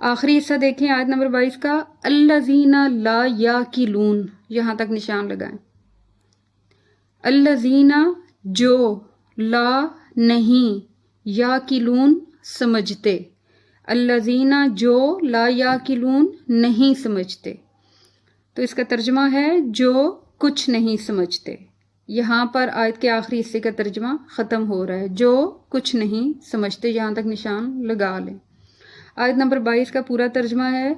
آخری حصہ دیکھیں آیت نمبر 22 کا، الذین لا یاکلون، یہاں تک نشان لگائیں۔ الذین جو، لا نہیں، یاکلون سمجھتے، الذین جو لا یاکلون نہیں سمجھتے، تو اس کا ترجمہ ہے جو کچھ نہیں سمجھتے۔ یہاں پر آیت کے آخری حصے کا ترجمہ ختم ہو رہا ہے، جو کچھ نہیں سمجھتے، یہاں تک نشان لگا لیں۔ آیت نمبر 22 کا پورا ترجمہ ہے،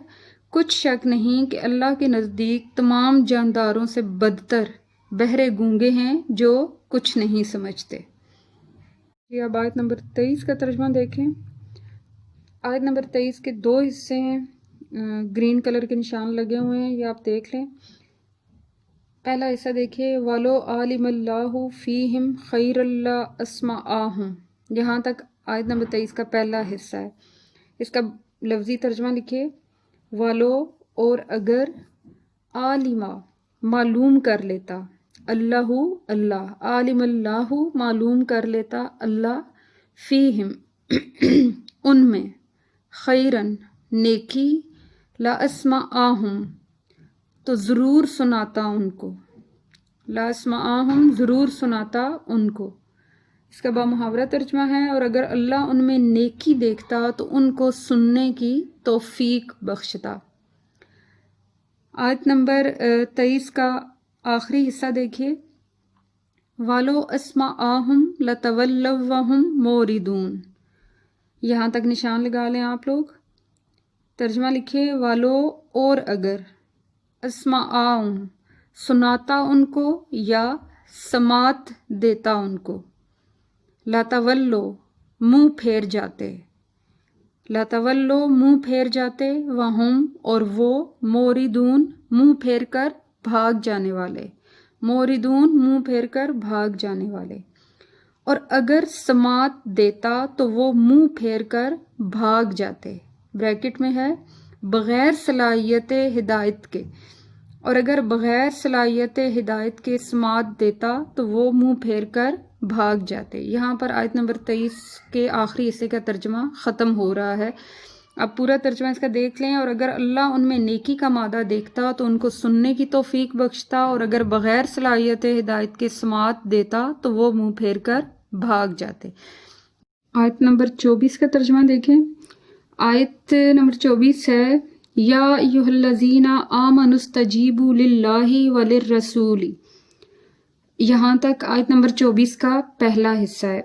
کچھ شک نہیں کہ اللہ کے نزدیک تمام جانداروں سے بدتر بہرے گونگے ہیں جو کچھ نہیں سمجھتے۔ اب آیت نمبر 23 کا ترجمہ دیکھیں۔ آیت نمبر 23 کے دو حصے ہیں، گرین کلر کے نشان لگے ہوئے ہیں، یہ آپ دیکھ لیں۔ پہلا حصہ دیکھیے، وَلَوْ عَلِمَ اللَّهُ فِيهِمْ خَيْرًا لَّأَسْمَعَهُمْ، یہاں تک آیت نمبر 23 کا پہلا حصہ ہے۔ اس کا لفظی ترجمہ لکھیے، والو اور اگر، عالمہ معلوم کر لیتا، اللہ اللہ، عالم اللہ معلوم کر لیتا اللہ، فیہم ان میں، خیرن نیکی، لاسمعہم تو ضرور سناتا ان کو، لاسمعہم ضرور سناتا ان کو۔ اس کا بامحاورہ ترجمہ ہے، اور اگر اللہ ان میں نیکی دیکھتا تو ان کو سننے کی توفیق بخشتا۔ آیت نمبر 23 کا آخری حصہ دیکھیے، وَلَوْ أَسْمَعَهُمْ لَتَوَلَّوْا وَهُمْ مُعْرِضُونَ، یہاں تک نشان لگا لیں آپ لوگ۔ ترجمہ لکھیے، وَلَوْ اور اگر، أَسْمَعَهُمْ سناتا ان کو یا سماعت دیتا ان کو، لَتَوَلَّوْا منہ پھیر جاتے، لَتَوَلَّوْا منہ پھیر جاتے، وَهُمْ اور وہ، مُعْرِضُونَ منہ پھیر کر بھاگ جانے والے، مُعْرِضُونَ منہ پھیر کر بھاگ جانے والے۔ اور اگر سماعت دیتا تو وہ منہ پھیر کر بھاگ جاتے، بریکٹ میں ہے بغیر صلاحیت ہدایت کے، اور اگر بغیر صلاحیت ہدایت کے سماعت دیتا تو وہ منہ پھیر کر بھاگ جاتے۔ یہاں پر آیت نمبر 23 کے آخری حصے کا ترجمہ ختم ہو رہا ہے۔ اب پورا ترجمہ اس کا دیکھ لیں، اور اگر اللہ ان میں نیکی کا مادہ دیکھتا تو ان کو سننے کی توفیق بخشتا، اور اگر بغیر صلاحیت ہدایت کے سماعت دیتا تو وہ منہ پھیر کر بھاگ جاتے۔ آیت نمبر 24 کا ترجمہ دیکھیں۔ آیت نمبر 24 ہے، یا ایھا الذین آمنوا استجیبوا للہ وللرسول، یہاں تک آیت نمبر 24 کا پہلا حصہ ہے۔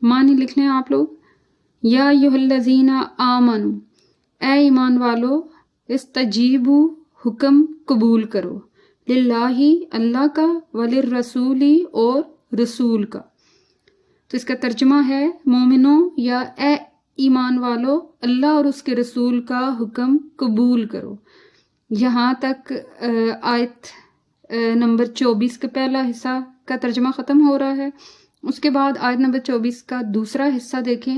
معنی لکھ لیں آپ لوگ، یا ایھا الذین آمنوا اے ایمان والو، استجیبوا حکم قبول کرو، للہ اللہ کا، وللرسول اور رسول کا۔ تو اس کا ترجمہ ہے، مومنوں یا اے ایمان والو، اللہ اور اس کے رسول کا حکم قبول کرو۔ یہاں تک آیت نمبر 24 کا پہلا حصہ کا ترجمہ ختم ہو رہا ہے۔ اس کے بعد آیت نمبر 24 کا دوسرا حصہ دیکھیں،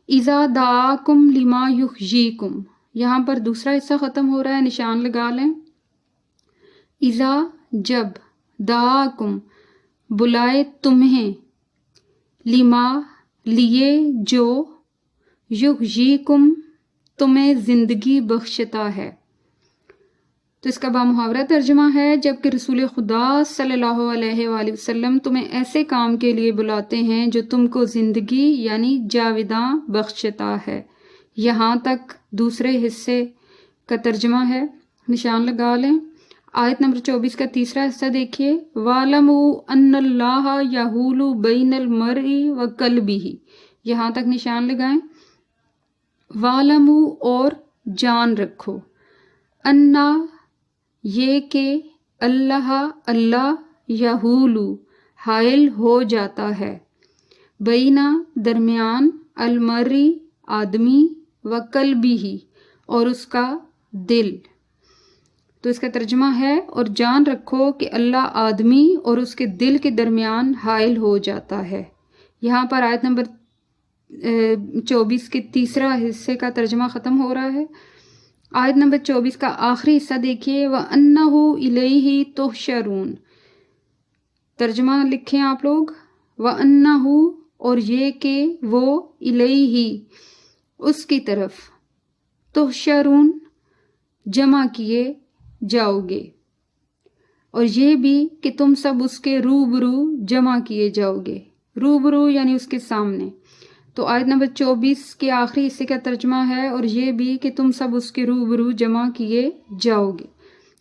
اذا دعاکم لما یحییکم، یہاں پر دوسرا حصہ ختم ہو رہا ہے، نشان لگا لیں۔ اذا جب، دعاکم بلائے تمہیں، لما لیے جو، یحییکم تمہیں زندگی بخشتا ہے۔ تو اس کا بامحاورہ ترجمہ ہے، جب کہ رسول خدا صلی اللہ علیہ وآلہ وسلم تمہیں ایسے کام کے لیے بلاتے ہیں جو تم کو زندگی یعنی جاوداں بخشتا ہے۔ یہاں تک دوسرے حصے کا ترجمہ ہے، نشان لگا لیں۔ آیت نمبر 24 کا تیسرا حصہ دیکھیے، وَاعْلَمُوا أَنَّ اللَّهَ يَحُولُ بَيْنَ الْمَرْءِ وَقَلْبِهِ، یہاں تک نشان لگائیں۔ وَاعْلَمُوا اور جان رکھو، اَنَّا یہ کہ، اللہ اللہ، یحول حائل ہو جاتا ہے، بینا درمیان، المرء آدمی، وقلبہ اور اس کا دل۔ تو اس کا ترجمہ ہے، اور جان رکھو کہ اللہ آدمی اور اس کے دل کے درمیان حائل ہو جاتا ہے۔ یہاں پر آیت نمبر 24 کے تیسرا حصے کا ترجمہ ختم ہو رہا ہے۔ آیت نمبر 24 کا آخری حصہ دیکھیے، وَأَنَّهُ إِلَيْهِ تُحْشَرُونَ، ترجمہ لکھیں آپ لوگ، وَأَنَّهُ اور یہ کہ وہ، إِلَيْهِ اس کی طرف، تحشرون جمع کیے جاؤ گے، اور یہ بھی کہ تم سب اس کے روبرو جمع کیے جاؤ گے، روبرو یعنی اس کے سامنے۔ تو آیت نمبر 24 کے آخری حصے کا ترجمہ ہے اور یہ بھی کہ تم سب اس کے روبرو جمع کیے جاؤ گے۔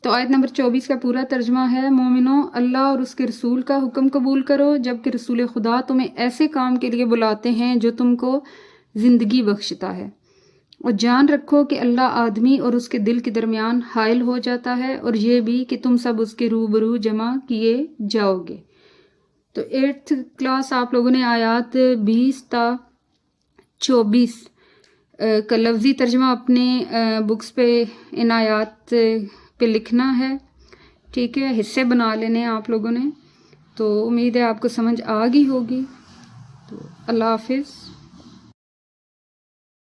تو آیت نمبر 24 کا پورا ترجمہ ہے، مومنوں اللہ اور اس کے رسول کا حکم قبول کرو جبکہ رسول خدا تمہیں ایسے کام کے لیے بلاتے ہیں جو تم کو زندگی بخشتا ہے، اور جان رکھو کہ اللہ آدمی اور اس کے دل کے درمیان حائل ہو جاتا ہے، اور یہ بھی کہ تم سب اس کے روبرو جمع کیے جاؤ گے۔ تو 8th کلاس آپ لوگوں نے آیات 20 تا 24 کا لفظی ترجمہ اپنے بکس پہ ان آیات پہ لکھنا ہے، ٹھیک ہے، حصے بنا لینے آپ لوگوں نے۔ تو امید ہے آپ کو سمجھ آ گئی ہوگی۔ تو اللہ حافظ۔